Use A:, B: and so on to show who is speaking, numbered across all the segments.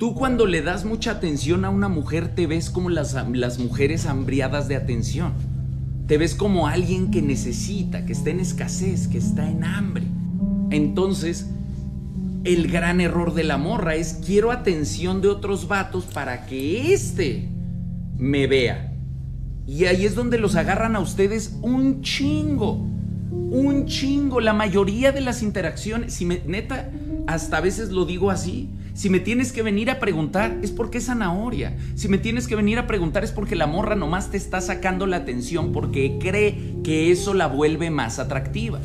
A: Tú cuando le das mucha atención a una mujer te ves como las mujeres hambriadas de atención. Te ves como alguien que necesita, que está en escasez, que está en hambre. Entonces, el gran error de la morra es: quiero atención de otros vatos para que me vea. Y ahí es donde los agarran a ustedes un chingo. Un chingo. La mayoría de las interacciones, neta, hasta a veces lo digo así: si me tienes que venir a preguntar es porque es zanahoria. Si me tienes que venir a preguntar es porque la morra nomás te está sacando la atención porque cree que eso la vuelve más atractiva.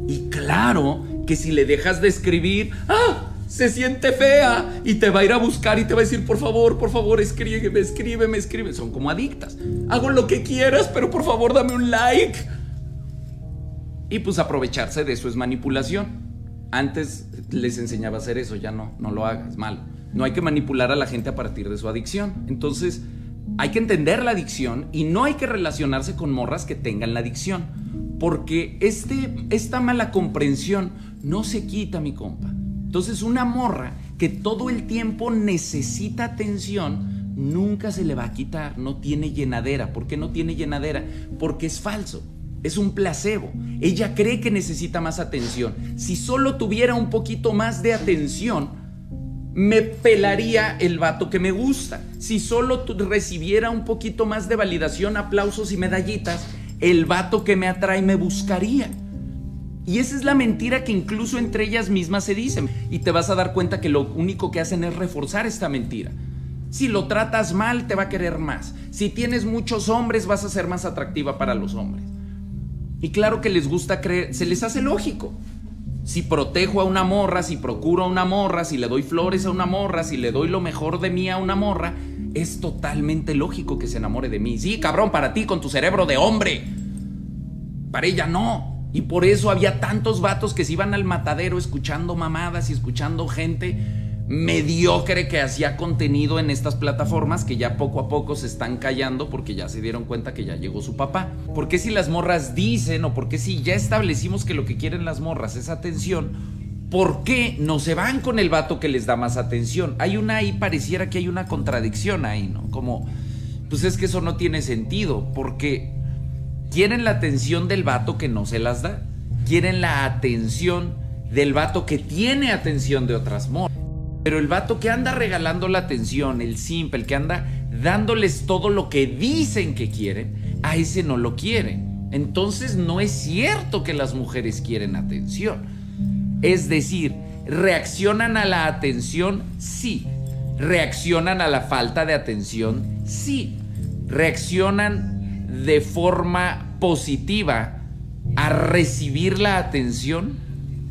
A: Y claro que si le dejas de escribir, se siente fea y te va a ir a buscar y te va a decir: por favor, escríbeme. Son como adictas. Hago lo que quieras, pero por favor dame un like. Y pues aprovecharse de eso es manipulación. Antes les enseñaba a hacer eso, ya no lo hagas, malo. No hay que manipular a la gente a partir de su adicción. Entonces hay que entender la adicción y no hay que relacionarse con morras que tengan la adicción, porque esta mala comprensión no se quita, mi compa. Entonces una morra que todo el tiempo necesita atención nunca se le va a quitar, no tiene llenadera. ¿Por qué no tiene llenadera? Porque es falso. Es un placebo. Ella cree que necesita más atención. Si solo tuviera un poquito más de atención, me pelaría el vato que me gusta. Si solo recibiera un poquito más de validación, aplausos y medallitas, el vato que me atrae me buscaría. Y esa es la mentira que incluso entre ellas mismas se dicen. Y te vas a dar cuenta que lo único que hacen es reforzar esta mentira. Si lo tratas mal, te va a querer más. Si tienes muchos hombres, vas a ser más atractiva para los hombres. Y claro que les gusta creer, se les hace lógico. Si protejo a una morra, si procuro a una morra, si le doy flores a una morra, si le doy lo mejor de mí a una morra, es totalmente lógico que se enamore de mí. Sí, cabrón, para ti con tu cerebro de hombre. Para ella no. Y por eso había tantos vatos que se iban al matadero escuchando mamadas y escuchando gente mediocre que hacía contenido en estas plataformas, que ya poco a poco se están callando porque ya se dieron cuenta que ya llegó su papá. ¿Por qué si las morras dicen, o por qué si ya establecimos que lo que quieren las morras es atención, por qué no se van con el vato que les da más atención? Pareciera que hay una contradicción ahí, ¿no? Como, pues es que eso no tiene sentido, porque quieren la atención del vato que no se las da, quieren la atención del vato que tiene atención de otras morras. Pero el vato que anda regalando la atención, el simp, el que anda dándoles todo lo que dicen que quieren, a ese no lo quieren. Entonces no es cierto que las mujeres quieren atención. Es decir, reaccionan a la atención, sí. Reaccionan a la falta de atención, sí. Reaccionan de forma positiva a recibir la atención,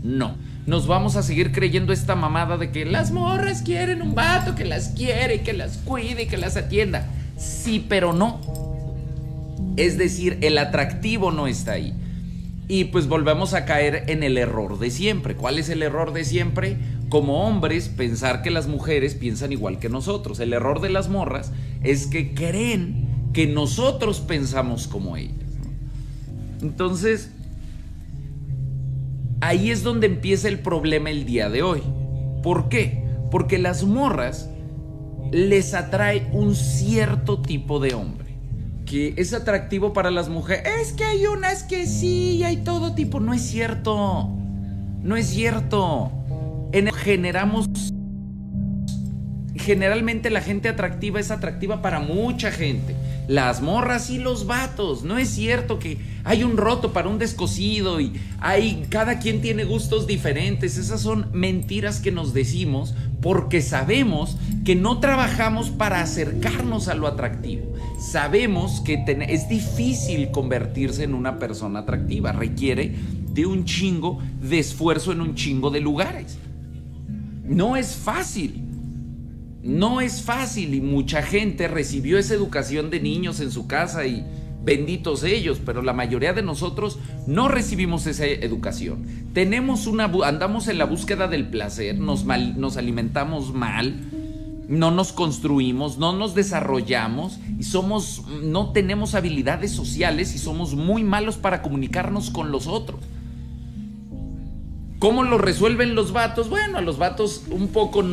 A: no. Nos vamos a seguir creyendo esta mamada de que las morras quieren un vato que las quiere, que las cuide y que las atienda. Sí, pero no. Es decir, el atractivo no está ahí. Y pues volvemos a caer en el error de siempre. ¿Cuál es el error de siempre? Como hombres, pensar que las mujeres piensan igual que nosotros. El error de las morras es que creen que nosotros pensamos como ellas, ¿no? Entonces, ahí es donde empieza el problema el día de hoy. ¿Por qué? Porque las morras les atrae un cierto tipo de hombre que es atractivo para las mujeres. Es que hay unas que sí, hay todo tipo. No es cierto. No es cierto. Generalmente la gente atractiva es atractiva para mucha gente. Las morras y los vatos. No es cierto que hay un roto para un descosido y cada quien tiene gustos diferentes. Esas son mentiras que nos decimos porque sabemos que no trabajamos para acercarnos a lo atractivo. Sabemos que es difícil convertirse en una persona atractiva. Requiere de un chingo de esfuerzo en un chingo de lugares. No es fácil. No es fácil y mucha gente recibió esa educación de niños en su casa y benditos ellos, pero la mayoría de nosotros no recibimos esa educación. Andamos en la búsqueda del placer, nos alimentamos mal, no nos construimos, no nos desarrollamos y no tenemos habilidades sociales y somos muy malos para comunicarnos con los otros. ¿Cómo lo resuelven los vatos? Bueno, a los vatos un poco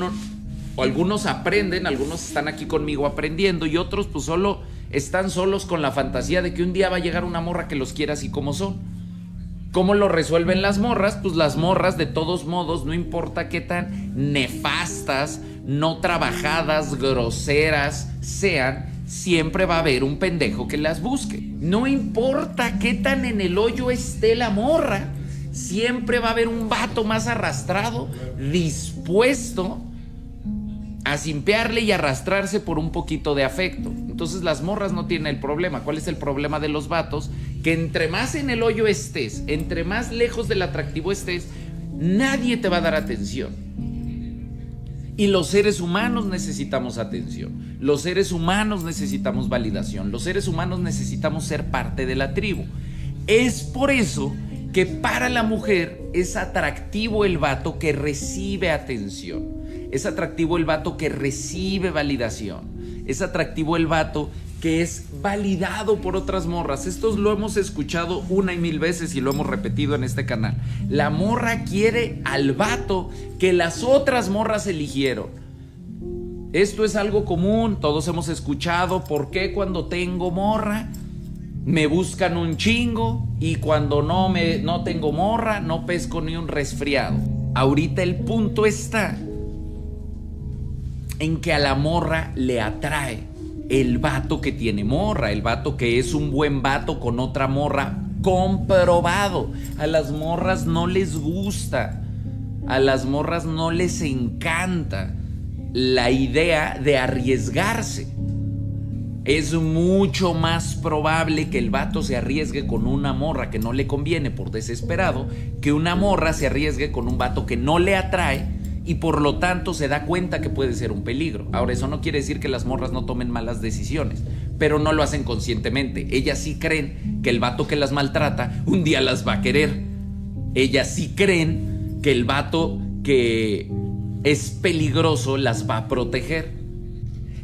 A: O algunos aprenden, algunos están aquí conmigo aprendiendo y otros pues solo están solos con la fantasía de que un día va a llegar una morra que los quiera así como son. ¿Cómo lo resuelven las morras? Pues las morras, de todos modos, no importa qué tan nefastas, no trabajadas, groseras sean, siempre va a haber un pendejo que las busque. No importa qué tan en el hoyo esté la morra, siempre va a haber un vato más arrastrado, dispuesto a simpearle y arrastrarse por un poquito de afecto. Entonces las morras no tienen el problema. ¿Cuál es el problema de los vatos? Que entre más en el hoyo estés, entre más lejos del atractivo estés, nadie te va a dar atención. Y los seres humanos necesitamos atención. Los seres humanos necesitamos validación. Los seres humanos necesitamos ser parte de la tribu. Es por eso que para la mujer es atractivo el vato que recibe atención. Es atractivo el vato que recibe validación. Es atractivo el vato que es validado por otras morras. Esto lo hemos escuchado una y mil veces y lo hemos repetido en este canal. La morra quiere al vato que las otras morras eligieron. Esto es algo común, todos hemos escuchado. ¿Por qué cuando tengo morra me buscan un chingo y cuando no tengo morra no pesco ni un resfriado? Ahorita el punto está en que a la morra le atrae el vato que tiene morra, el vato que es un buen vato con otra morra, comprobado. A las morras no les gusta, a las morras no les encanta la idea de arriesgarse. Es mucho más probable que el vato se arriesgue con una morra que no le conviene por desesperado, que una morra se arriesgue con un vato que no le atrae y por lo tanto se da cuenta que puede ser un peligro. Ahora, eso no quiere decir que las morras no tomen malas decisiones, pero no lo hacen conscientemente. Ellas sí creen que el vato que las maltrata un día las va a querer. Ellas sí creen que el vato que es peligroso las va a proteger.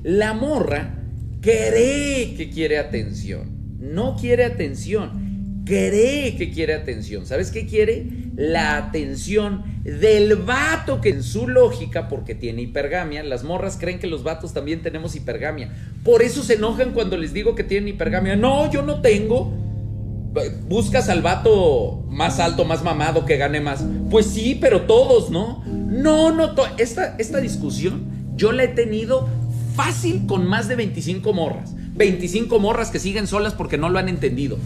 A: La morra cree que quiere atención, no quiere atención, cree que quiere atención. ¿Sabes qué quiere? La atención del vato que en su lógica, porque tiene hipergamia, las morras creen que los vatos también tenemos hipergamia. Por eso se enojan cuando les digo que tienen hipergamia. No, yo no tengo. Buscas al vato más alto, más mamado, que gane más. Pues sí, pero todos, ¿no? Esta discusión yo la he tenido fácil con más de 25 morras. 25 morras que siguen solas porque no lo han entendido.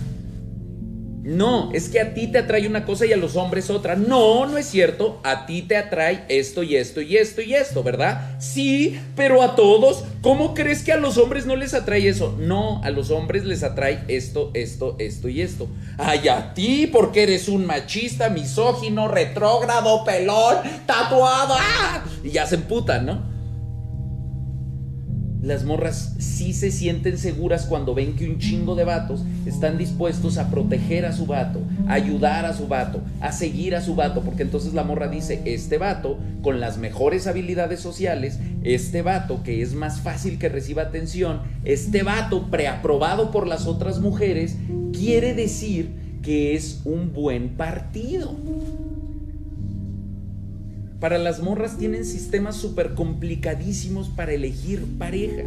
A: No, es que a ti te atrae una cosa y a los hombres otra. No, no es cierto. A ti te atrae esto y esto y esto y esto, ¿verdad? Sí, pero a todos. ¿Cómo crees que a los hombres no les atrae eso? No, a los hombres les atrae esto, esto, esto y esto. Ay, a ti, porque eres un machista, misógino, retrógrado, pelón, tatuado. ¡Ah! Y ya se emputan, ¿no? Las morras sí se sienten seguras cuando ven que un chingo de vatos están dispuestos a proteger a su vato, a ayudar a su vato, a seguir a su vato, porque entonces la morra dice, este vato con las mejores habilidades sociales, este vato que es más fácil que reciba atención, este vato preaprobado por las otras mujeres, quiere decir que es un buen partido. Para las morras tienen sistemas súper complicadísimos para elegir pareja.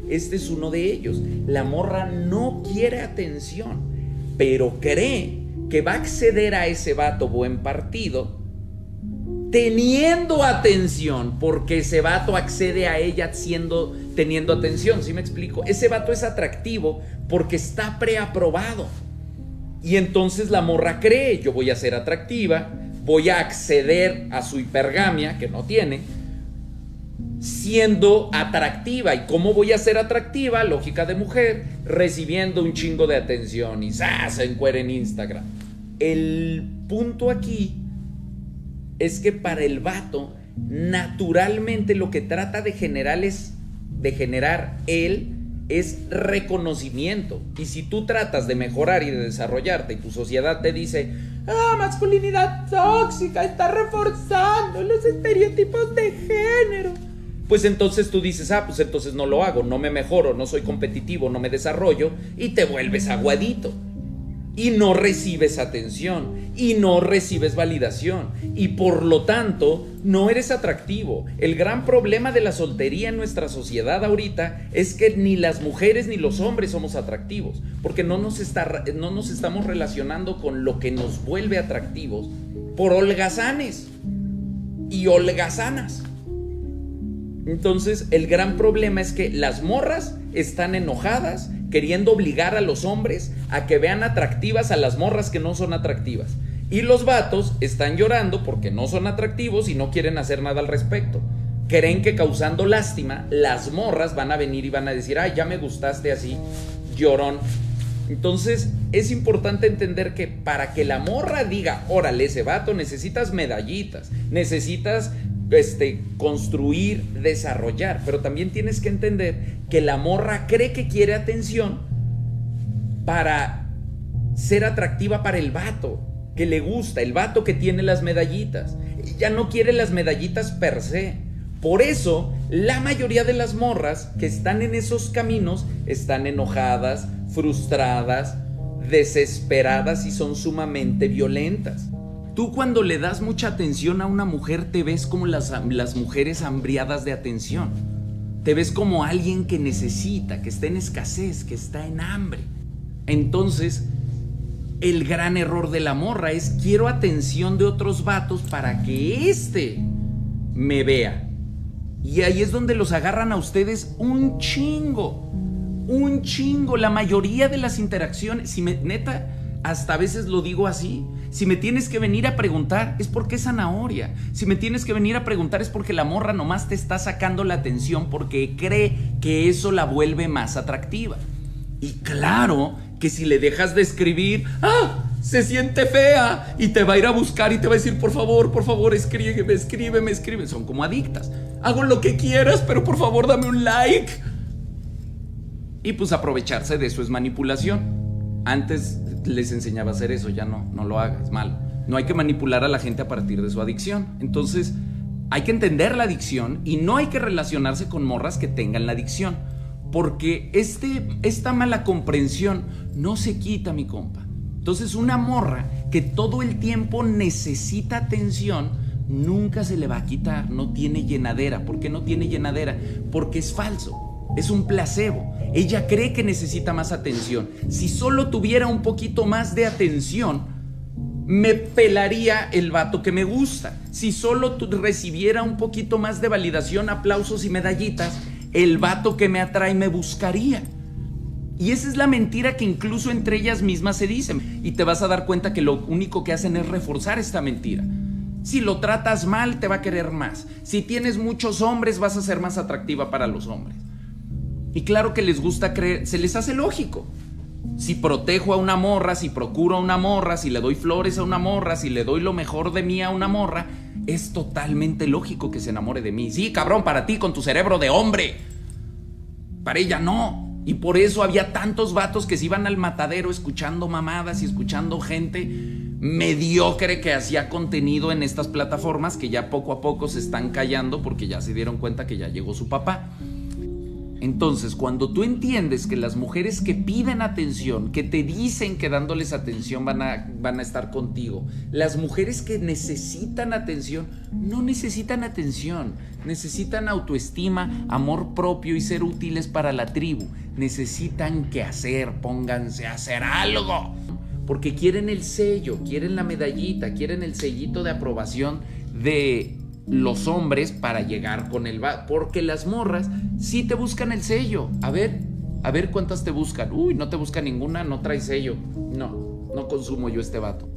A: Este es uno de ellos. La morra no quiere atención, pero cree que va a acceder a ese vato buen partido teniendo atención, porque ese vato accede a ella teniendo atención. ¿Sí me explico? Ese vato es atractivo porque está preaprobado. Y entonces la morra cree, yo voy a ser atractiva, voy a acceder a su hipergamia, que no tiene, siendo atractiva. ¿Y cómo voy a ser atractiva? Lógica de mujer, recibiendo un chingo de atención y ¡zas! Se encuera en Instagram. El punto aquí es que para el vato, naturalmente lo que trata de generar él es reconocimiento. Y si tú tratas de mejorar y de desarrollarte y tu sociedad te dice, masculinidad tóxica, está reforzando los estereotipos de género, pues entonces tú dices, pues entonces no lo hago, no me mejoro, no soy competitivo, no me desarrollo, y te vuelves aguadito. y no recibes atención y no recibes validación y por lo tanto no eres atractivo. El gran problema de la soltería en nuestra sociedad ahorita es que ni las mujeres ni los hombres somos atractivos, porque no nos estamos relacionando con lo que nos vuelve atractivos por holgazanes y holgazanas. Entonces el gran problema es que las morras están enojadas queriendo obligar a los hombres a que vean atractivas a las morras que no son atractivas. Y los vatos están llorando porque no son atractivos y no quieren hacer nada al respecto. Creen que causando lástima, las morras van a venir y van a decir, ay, ya me gustaste así, llorón. Entonces es importante entender que para que la morra diga, órale, ese vato, necesitas medallitas, necesitas construir, desarrollar, pero también tienes que entender que la morra cree que quiere atención para ser atractiva para el vato que le gusta, el vato que tiene las medallitas. Ella no quiere las medallitas per se. Por eso la mayoría de las morras que están en esos caminos están enojadas, frustradas, desesperadas y son sumamente violentas. Tú cuando le das mucha atención a una mujer te ves como las mujeres hambriadas de atención. Te ves como alguien que necesita, que está en escasez, que está en hambre. Entonces, el gran error de la morra es quiero atención de otros vatos para que me vea. Y ahí es donde los agarran a ustedes un chingo. La mayoría de las interacciones, neta, hasta a veces lo digo así. Si me tienes que venir a preguntar es porque es zanahoria. Si me tienes que venir a preguntar es porque la morra nomás te está sacando la atención porque cree que eso la vuelve más atractiva. Y claro que si le dejas de escribir, se siente fea y te va a ir a buscar y te va a decir, por favor, escríbeme. Son como adictas. Hago lo que quieras, pero por favor dame un like. Y pues aprovecharse de eso es manipulación. Antes les enseñaba a hacer eso, ya no lo hagas, mal. No hay que manipular a la gente a partir de su adicción. Entonces hay que entender la adicción y no hay que relacionarse con morras que tengan la adicción, porque esta mala comprensión no se quita, mi compa. Entonces una morra que todo el tiempo necesita atención nunca se le va a quitar, no tiene llenadera. ¿Por qué no tiene llenadera? Porque es falso. Es un placebo. Ella cree que necesita más atención. Si solo tuviera un poquito más de atención, me pelaría el vato que me gusta. Si solo recibiera un poquito más de validación, aplausos y medallitas, el vato que me atrae me buscaría. Y esa es la mentira que incluso entre ellas mismas se dicen. Y te vas a dar cuenta que lo único que hacen es reforzar esta mentira. Si lo tratas mal, te va a querer más. Si tienes muchos hombres, vas a ser más atractiva para los hombres. Y claro que les gusta creer, se les hace lógico. Si protejo a una morra, si procuro a una morra, si le doy flores a una morra, si le doy lo mejor de mí a una morra, es totalmente lógico que se enamore de mí. Sí, cabrón, para ti con tu cerebro de hombre. Para ella no. Y por eso había tantos vatos que se iban al matadero escuchando mamadas y escuchando gente mediocre que hacía contenido en estas plataformas que ya poco a poco se están callando porque ya se dieron cuenta que ya llegó su papá. Entonces, cuando tú entiendes que las mujeres que piden atención, que te dicen que dándoles atención van a estar contigo, las mujeres que necesitan atención, no necesitan atención, necesitan autoestima, amor propio y ser útiles para la tribu. Necesitan qué hacer, pónganse a hacer algo. Porque quieren el sello, quieren la medallita, quieren el sellito de aprobación de los hombres para llegar con el vato. Porque las morras sí te buscan el sello. A ver cuántas te buscan. Uy, no te busca ninguna, no trae sello. No consumo yo este vato.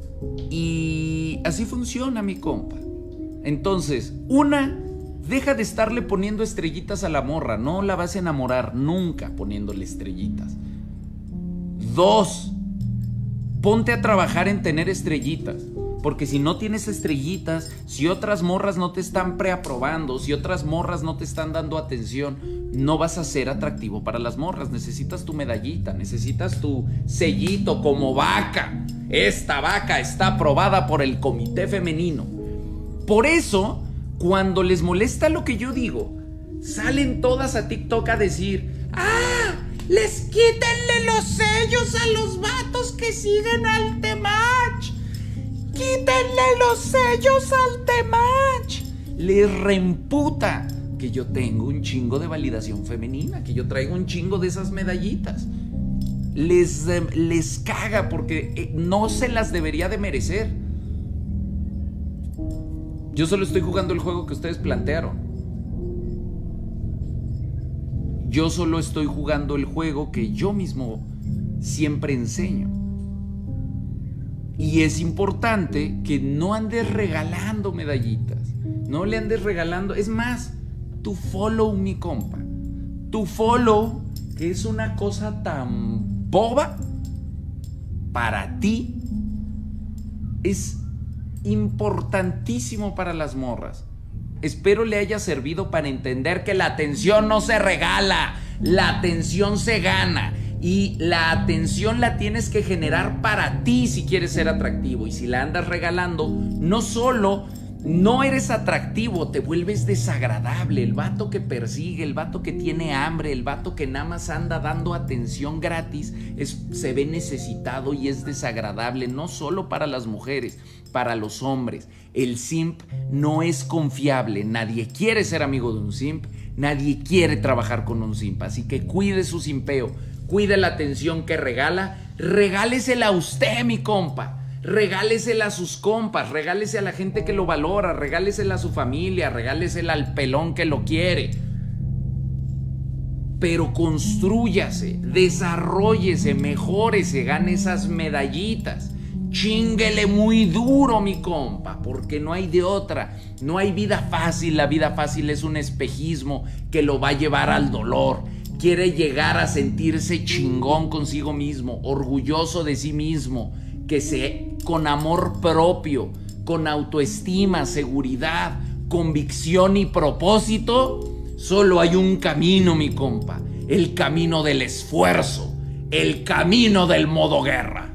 A: Y así funciona, mi compa. Entonces, deja de estarle poniendo estrellitas a la morra. No la vas a enamorar nunca poniéndole estrellitas. 2, ponte a trabajar en tener estrellitas. Porque si no tienes estrellitas, si otras morras no te están preaprobando, si otras morras no te están dando atención, no vas a ser atractivo para las morras. Necesitas tu medallita, necesitas tu sellito como vaca. Esta vaca está aprobada por el comité femenino. Por eso, cuando les molesta lo que yo digo, salen todas a TikTok a decir, Les quítenle los sellos a los vatos que siguen al Temach. Quítenle los sellos al Temach. Les reemputa que yo tengo un chingo de validación femenina, que yo traigo un chingo de esas medallitas. Les caga porque no se las debería de merecer. Yo solo estoy jugando el juego que ustedes plantearon. Yo solo estoy jugando el juego que yo mismo siempre enseño. Y es importante que no andes regalando medallitas. No le andes regalando. Es más, tu follow, mi compa. Tu follow, que es una cosa tan boba, para ti es importantísimo para las morras. Espero le haya servido para entender que la atención no se regala, la atención se gana. Y la atención la tienes que generar para ti si quieres ser atractivo. Y si la andas regalando, no solo no eres atractivo, te vuelves desagradable. El vato que persigue, el vato que tiene hambre, el vato que nada más anda dando atención gratis, se ve necesitado y es desagradable, no solo para las mujeres, para los hombres. El simp no es confiable. Nadie quiere ser amigo de un simp, nadie quiere trabajar con un simp. Así que cuide su simpeo, cuide la atención que regala, regálesela a usted, mi compa. Regálesela a sus compas, regálese a la gente que lo valora, regálesela a su familia, regálesela al pelón que lo quiere. Pero constrúyase, desarróllese, mejórese, gane esas medallitas. Chínguele muy duro, mi compa, porque no hay de otra. No hay vida fácil, la vida fácil es un espejismo que lo va a llevar al dolor. Quiere llegar a sentirse chingón consigo mismo, orgulloso de sí mismo, con amor propio, con autoestima, seguridad, convicción y propósito. Solo hay un camino, mi compa, el camino del esfuerzo, el camino del modo guerra.